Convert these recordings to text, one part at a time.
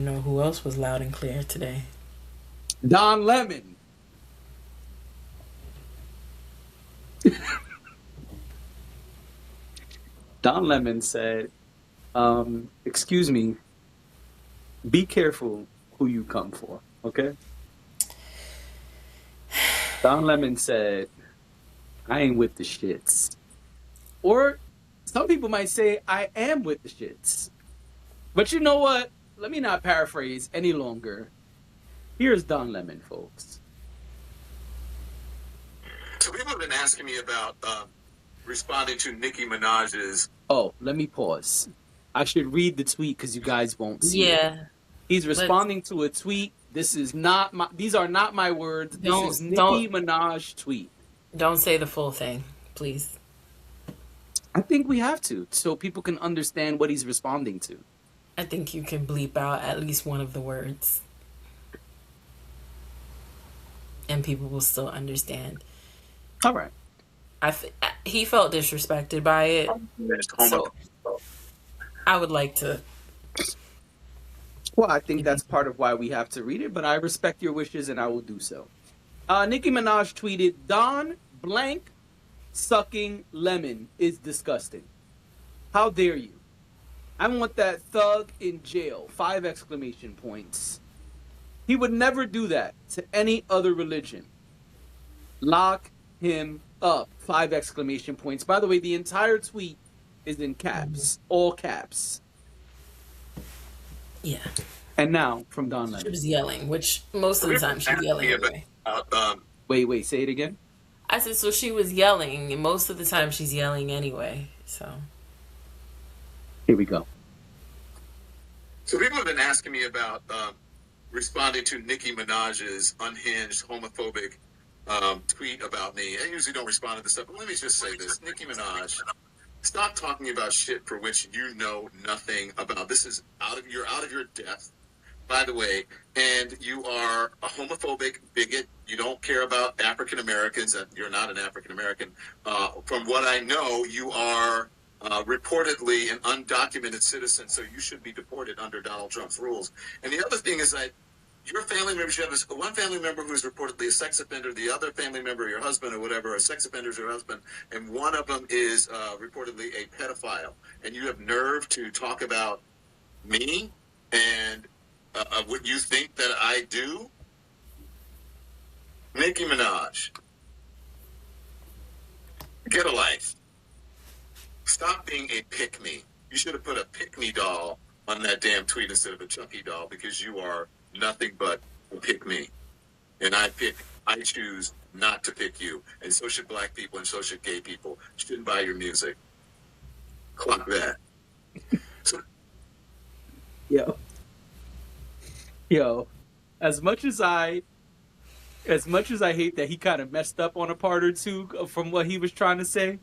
You know who else was loud and clear today? Don Lemon. Don Lemon said, excuse me, be careful who you come for, okay? Don Lemon said, I ain't with the shits. Or some people might say, I am with the shits. But you know what? Let me not paraphrase any longer. Here's Don Lemon, folks. So people have been asking me about responding to Nicki Minaj's. Oh, let me pause. I should read the tweet because you guys won't see it. Yeah. He's Let's responding to a tweet. This is not my. These are not my words. This is don't Nicki Minaj tweet. don't say the full thing, please. I think we have to, so people can understand what he's responding to. I think you can bleep out at least one of the words, and people will still understand. All right. He felt disrespected by it, so I would like to. Well, I think that's part of why we have to read it, but I respect your wishes and I will do so. Nicki Minaj tweeted, Don blank sucking lemon is disgusting. How dare you? I want that thug in jail. 5 exclamation points. He would never do that to any other religion. Lock him up. 5 exclamation points. By the way, the entire tweet is in caps. All caps. Yeah, And now from Don she Lemon. was yelling, which most of the time she's yelling anyway. Wait, say it again. I said so. She was yelling, and most of the time she's yelling anyway. So Here we go. So people have been asking me about responding to Nicki Minaj's unhinged, homophobic tweet about me. I usually don't respond to this stuff, but let me just say this: Nicki Minaj, stop talking about shit for which you know nothing about. This is you're out of your depth, by the way, and you are a homophobic bigot. You don't care about African Americans, and you're not an African American. From what I know, you are reportedly an undocumented citizen, so you should be deported under Donald Trump's rules. And the other thing is that your family members, you have one family member who's reportedly a sex offender, the other family member, your husband or whatever, a sex offender is your husband, and one of them is reportedly a pedophile. And you have nerve to talk about me and what you think that I do? Nicki Minaj, get a life. Stop being a pick-me. You should have put a pick-me doll on that damn tweet instead of a Chucky doll, because you are nothing but a pick-me. And I choose not to pick you. And so should black people and so should gay people. Shouldn't buy your music. Clock that. So, Yo. Yo. As much as I hate that he kind of messed up on a part or two from what he was trying to say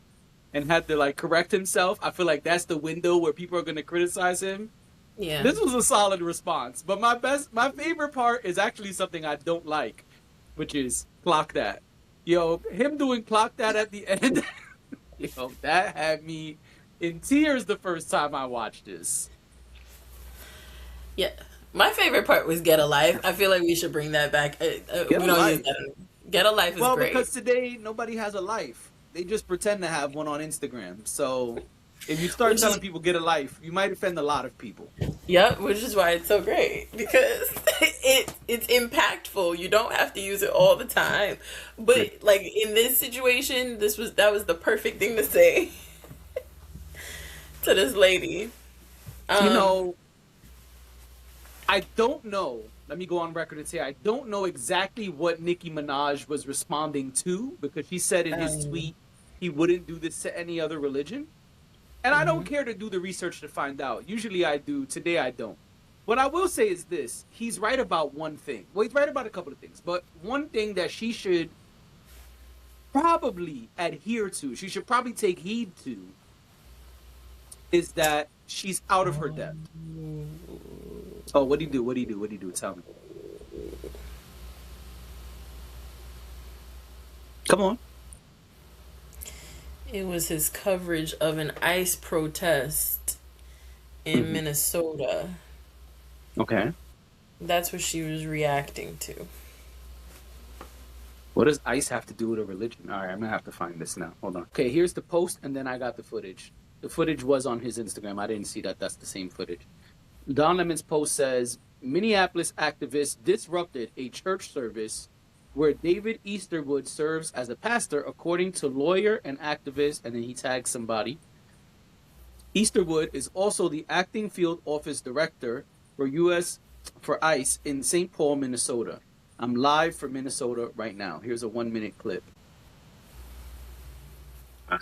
and had to like correct himself, I feel like that's the window where people are going to criticize him. yeah, This was a solid response, but my favorite part is actually something I don't like, which is clock that. Yo, him doing clock that at the end, yo, that had me in tears the first time I watched this. yeah. My favorite part was "Get a Life." I feel like we should bring that back. We a don't Life. use that. "Get a Life" is Well, great. because today nobody has a life. They just pretend to have one on Instagram. So if you start Which telling is, people get a life, you might offend a lot of people. yep, which is why it's so great because it's impactful. You don't have to use it all the time, but like in this situation, that was the perfect thing to say to this lady. You Um, know, I don't know. Let me go on record and say I don't know exactly what Nicki Minaj was responding to, because she said in his um, tweet he wouldn't do this to any other religion. And I don't mhm. care to do the research to find out. Usually I do. Today I don't. What I will say is this. He's right about one thing. Well, he's right about a couple of things. But one thing that she should probably adhere to, she should probably take heed to, is that she's out of her depth. Oh, what do you do? What do you do? What do you do? Tell me. Come on. It was his coverage of an ICE protest in Hmm. Minnesota. Okay. That's what she was reacting to. What does ICE have to do with a religion? All right, I'm gonna have to find this now. Hold on. Okay, here's the post, and then I got the footage. The footage was on his Instagram. I didn't see that. That's the same footage. Don Lemon's post says Minneapolis activists disrupted a church service where David Easterwood serves as a pastor, according to lawyer and activist, and then he tags somebody. Easterwood is also the acting field office director for ICE in St. Paul, Minnesota. I'm live from Minnesota right now. Here's a 1-minute clip.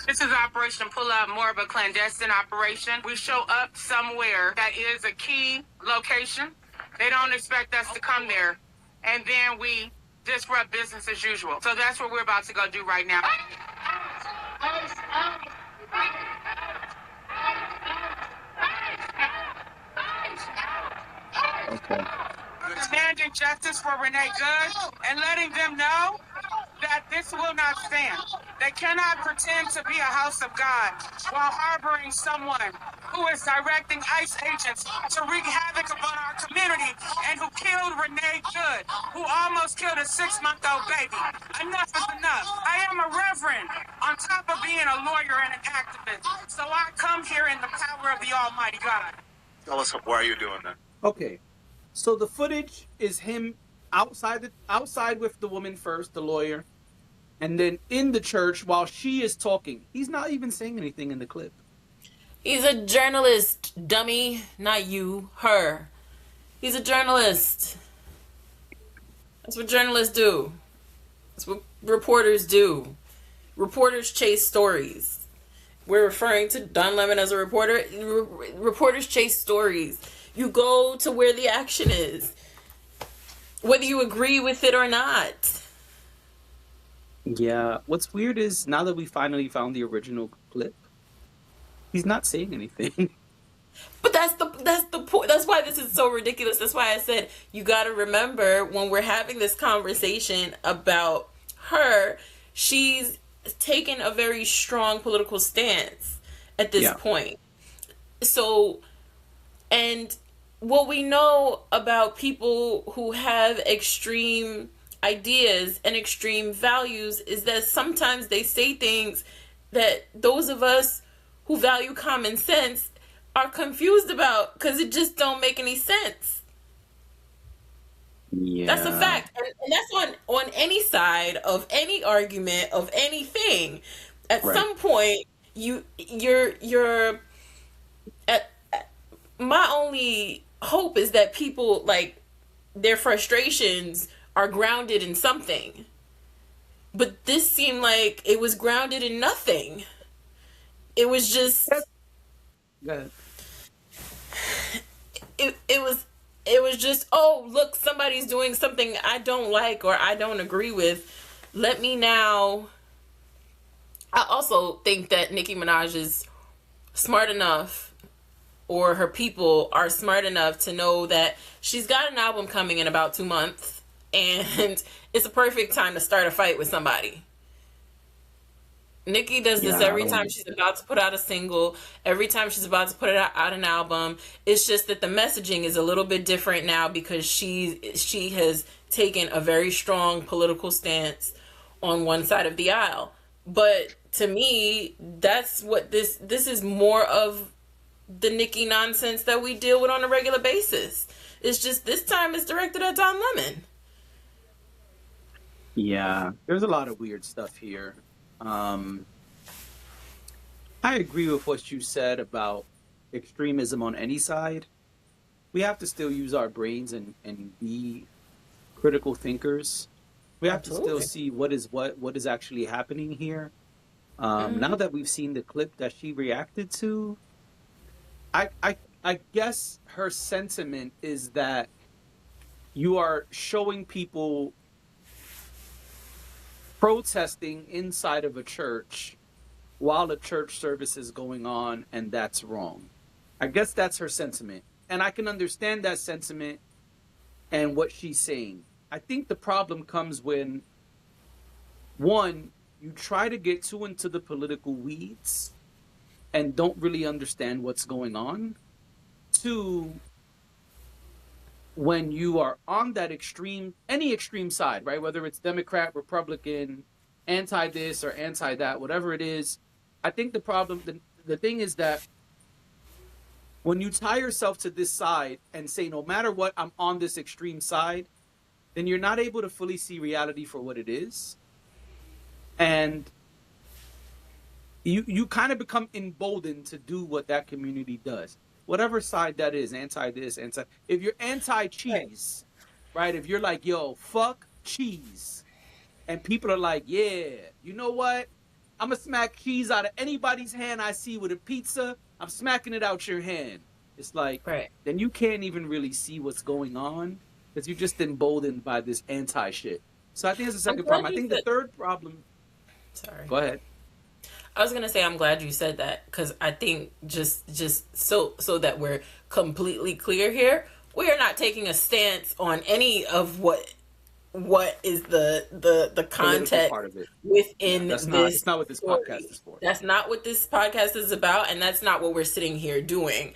This is Operation Pull Up, more of a clandestine operation. We show up somewhere that is a key location. They don't expect us to come there. And then we disrupt business as usual. So that's what we're about to go do right now. Okay. Demanding justice for Renee Good and letting them know that this will not stand. They cannot pretend to be a house of God while harboring someone who is directing ICE agents to wreak havoc upon our community and who killed Renee Good, who almost killed a 6-month-old baby. Enough is enough. I am a reverend on top of being a lawyer and an activist. So I come here in the power of the Almighty God. Tell us why you're doing that. Okay. So the footage is him outside with the woman first, the lawyer, and then in the church while she is talking. He's not even saying anything in the clip. He's a journalist, dummy. Not you, her. He's a journalist. That's what journalists do. That's what reporters do. Reporters chase stories. We're referring to Don Lemon as a reporter. Reporters chase stories. You go to where the action is, whether you agree with it or not. Yeah. What's weird is now that we finally found the original clip, he's not saying anything. But that's the point. That's why this is so ridiculous. That's why I said you got to remember when we're having this conversation about her, she's taken a very strong political stance at this point. So, and what we know about people who have extreme ideas and extreme values is that sometimes they say things that those of us who value common sense are confused about because it just don't make any sense. Yeah. That's a fact. And that's on any side of any argument of anything. At some point, you're at my only hope is that people, like, their frustrations are grounded in something. But this seemed like it was grounded in nothing. It was just it was just, oh, look, somebody's doing something I don't like or I don't agree with. Let me now. I also think that Nicki Minaj is smart enough, or her people are smart enough to know that she's got an album coming in about 2 months, and it's a perfect time to start a fight with somebody. Nicki does this every time she's about to put out a single, every time she's about to put out an album. It's just that the messaging is a little bit different now because she has taken a very strong political stance on one side of the aisle. But to me, that's what this is more of the Nicki nonsense that we deal with on a regular basis. It's just this time it's directed at Don Lemon. Yeah, there's a lot of weird stuff here. I agree with what you said about extremism on any side. We have to still use our brains and be critical thinkers. We have to still see what is actually happening here. Now that we've seen the clip that she reacted to, I guess her sentiment is that you are showing people protesting inside of a church while a church service is going on, and that's wrong. I guess that's her sentiment. And I can understand that sentiment and what she's saying. I think the problem comes when, one, you try to get too into the political weeds and don't really understand what's going on. Two, when you are on that extreme, any extreme side, right? Whether it's Democrat, Republican, anti this or anti that, whatever it is, I think the thing is that when you tie yourself to this side and say, no matter what, I'm on this extreme side, then you're not able to fully see reality for what it is. And you kind of become emboldened to do what that community does. Whatever side that is, anti this, anti. If you're anti cheese, right? If you're like, yo, fuck cheese, and people are like, yeah, you know what? I'm gonna smack cheese out of anybody's hand I see with a pizza. I'm smacking it out your hand. It's like, Right. then you can't even really see what's going on because you're just emboldened by this anti shit. So I think that's the I'm second glad problem. I you think the said. third problem. Sorry. Go ahead. I was gonna say I'm glad you said that because I think just so that we're completely clear here, we are not taking a stance on any of what is the Political context part of it. within That's not. this It's not what this story. podcast is for. That's not what this podcast is about, and that's not what we're sitting here doing.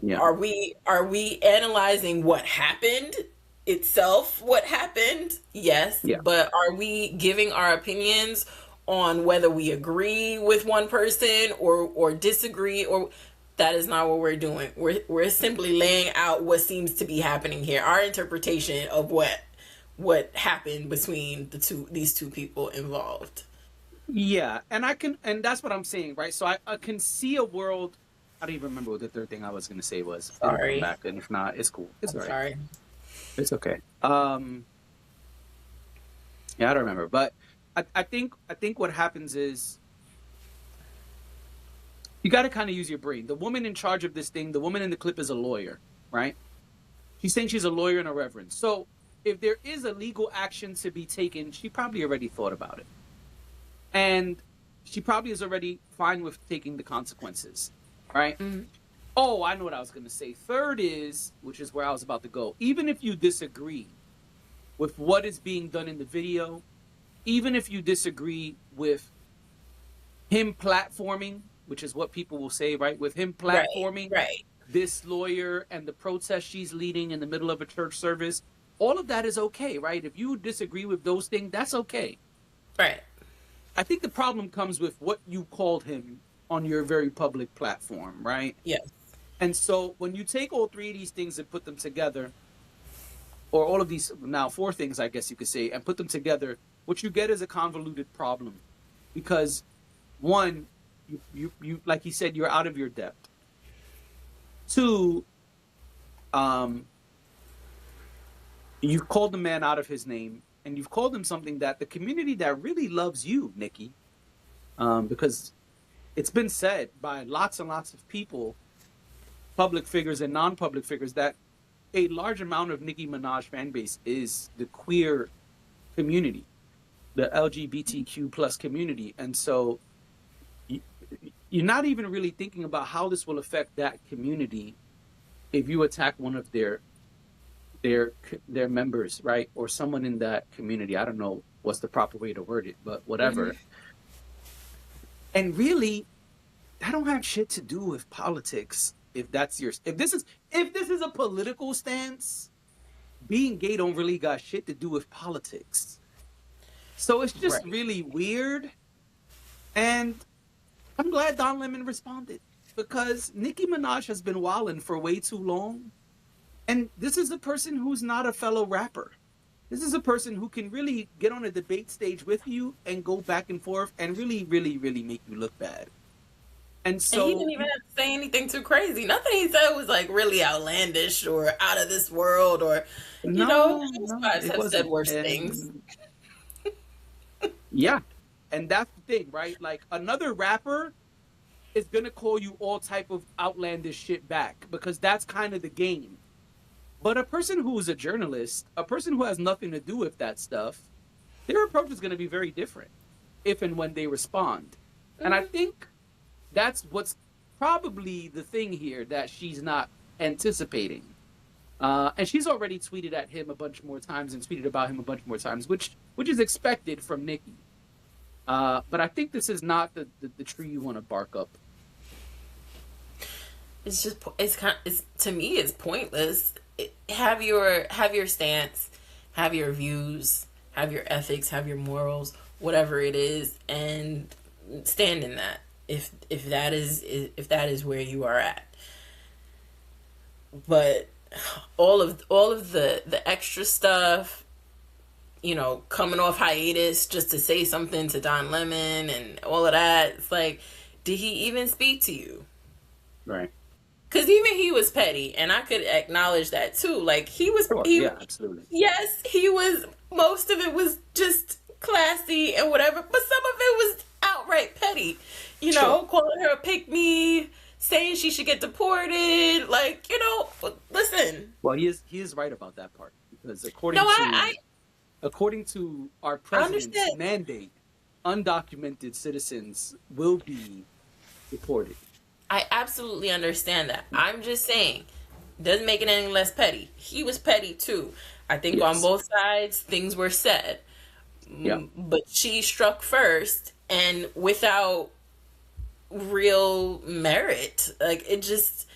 Yeah. Are we analyzing what happened itself? What happened? Yes, Yeah. but are we giving our opinions on whether we agree with one person or disagree? Or that is not what we're doing. We're simply laying out what seems to be happening here. Our interpretation of what happened between these two people involved. Yeah, and and that's what I'm saying, right? So I can see a world. I don't even remember what the third thing I was gonna say was. It'll come Sorry. back, and if not, it's cool. It's I'm all right. sorry. It's okay. Yeah, I don't remember, but I think what happens is you got to kind of use your brain. The woman in charge of this thing, the woman in the clip is a lawyer, right? She's saying she's a lawyer and a reverend. So if there is a legal action to be taken, she probably already thought about it. And she probably is already fine with taking the consequences, right? Mm-hmm. Oh, I know what I was going to say. Third is, which is where I was about to go, even if you disagree with what is being done in the video, even if you disagree with him platforming, which is what people will say, right? With him platforming Right. this lawyer and the protest she's leading in the middle of a church service, all of that is okay, right? If you disagree with those things, that's okay. Right. I think the problem comes with what you called him on your very public platform, right? Yes. And so when you take all three of these things and put them together, or all of these, now four things, I guess you could say, and put them together, what you get is a convoluted problem. Because one, you like he said, you're out of your depth. Two, you've called the man out of his name, and you've called him something that the community that really loves you, Nicki, because it's been said by lots and lots of people, public figures and non-public figures, that a large amount of Nicki Minaj fan base is the queer community, the LGBTQ plus community. And so you're not even really thinking about how this will affect that community if you attack one of their members, right? Or someone in that community. I don't know what's the proper way to word it, but whatever. Mm-hmm. And really, that don't have shit to do with politics. If this is a political stance, being gay don't really got shit to do with politics. So it's just really weird. And I'm glad Don Lemon responded, because Nicki Minaj has been wilding for way too long. And this is a person who's not a fellow rapper. This is a person who can really get on a debate stage with you and go back and forth and really, really, really make you look bad. And so he didn't even have to say anything too crazy. Nothing he said was like really outlandish or out of this world, or you know, Housewives have said worse things. Yeah, and that's the thing, right? Like, another rapper is gonna call you all type of outlandish shit back, because that's kind of the game. But a person who is a journalist, a person who has nothing to do with that stuff, their approach is going to be very different if and when they respond. Mm-hmm. And I think that's what's probably the thing here that she's not anticipating. And she's already tweeted at him a bunch more times and tweeted about him a bunch more times, which is expected from Nicki. But I think this is not the tree you want to bark up. To me, it's pointless. have your stance, have your views, have your ethics, have your morals, whatever it is, and stand in that. If that is where you are at. But all of the extra stuff, coming off hiatus just to say something to Don Lemon and all of that, it's like, did he even speak to you? Right. Because even he was petty, and I could acknowledge that too. Like, he was, Sure. Yeah, absolutely. yes, he was, most of it was just classy and whatever, but some of it was outright petty. Sure. Calling her a pick-me, saying she should get deported. Like, listen. Well, he is right about that part, because according to our president's mandate, undocumented citizens will be deported. I absolutely understand that. I'm just saying, doesn't make it any less petty. He was petty too. I think on both sides things were said. Yeah. But she struck first, and without real merit. Like, it just,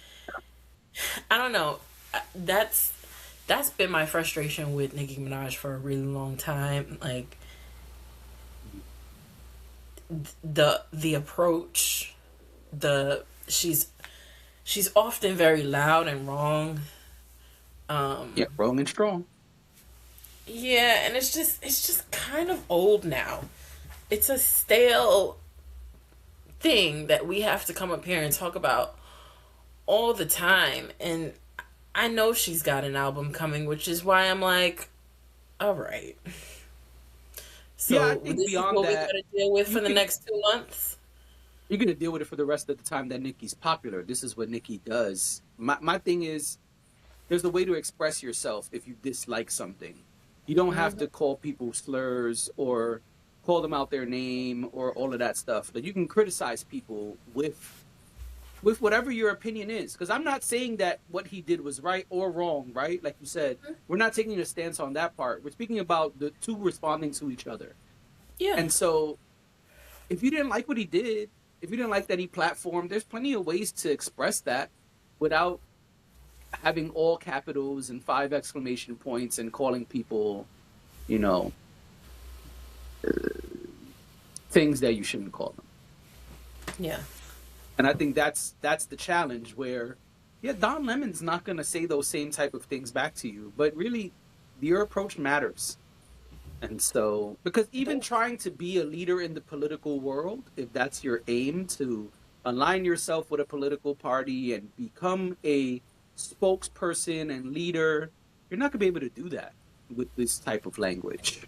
I don't know. That's been my frustration with Nicki Minaj for a really long time. Like, the approach, she's often very loud and wrong. Wrong and strong. Yeah, and it's just kind of old now. It's a stale thing that we have to come up here and talk about all the time. And I know she's got an album coming, which is why I'm like, all right. So yeah, I think this beyond is what that, we got to deal with for the next 2 months. You're going to deal with it for the rest of the time that Nicki's popular. This is what Nicki does. My thing is, there's a way to express yourself if you dislike something. You don't have to call people slurs or call them out their name or all of that stuff. But you can criticize people with whatever your opinion is. Because I'm not saying that what he did was right or wrong, right? Like you said, we're not taking a stance on that part. We're speaking about the two responding to each other. Yeah. And so, if you didn't like what he did, if you didn't like that he platformed, there's plenty of ways to express that without having all capitals and 5 exclamation points and calling people, things that you shouldn't call them. Yeah. And I think that's the challenge where, Don Lemon's not going to say those same type of things back to you, but really your approach matters. And so, because even trying to be a leader in the political world, if that's your aim, to align yourself with a political party and become a spokesperson and leader, you're not going to be able to do that with this type of language.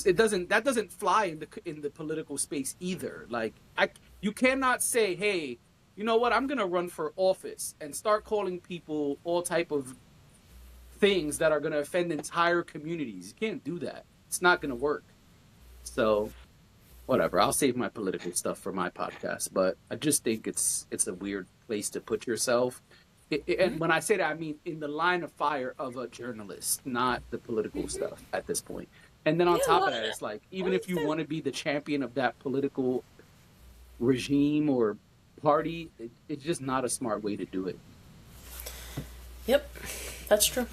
That doesn't fly in the political space either. Like, you cannot say, hey, you know what, I'm going to run for office and start calling people all type of things that are going to offend entire communities. You can't do that. It's not going to work. So, whatever. I'll save my political stuff for my podcast. But I just think it's a weird place to put yourself. And when I say that, I mean in the line of fire of a journalist, not the political stuff at this point. And then on top of that, it's like, even if you want to be the champion of that political regime or party, it's just not a smart way to do it. Yep, that's true.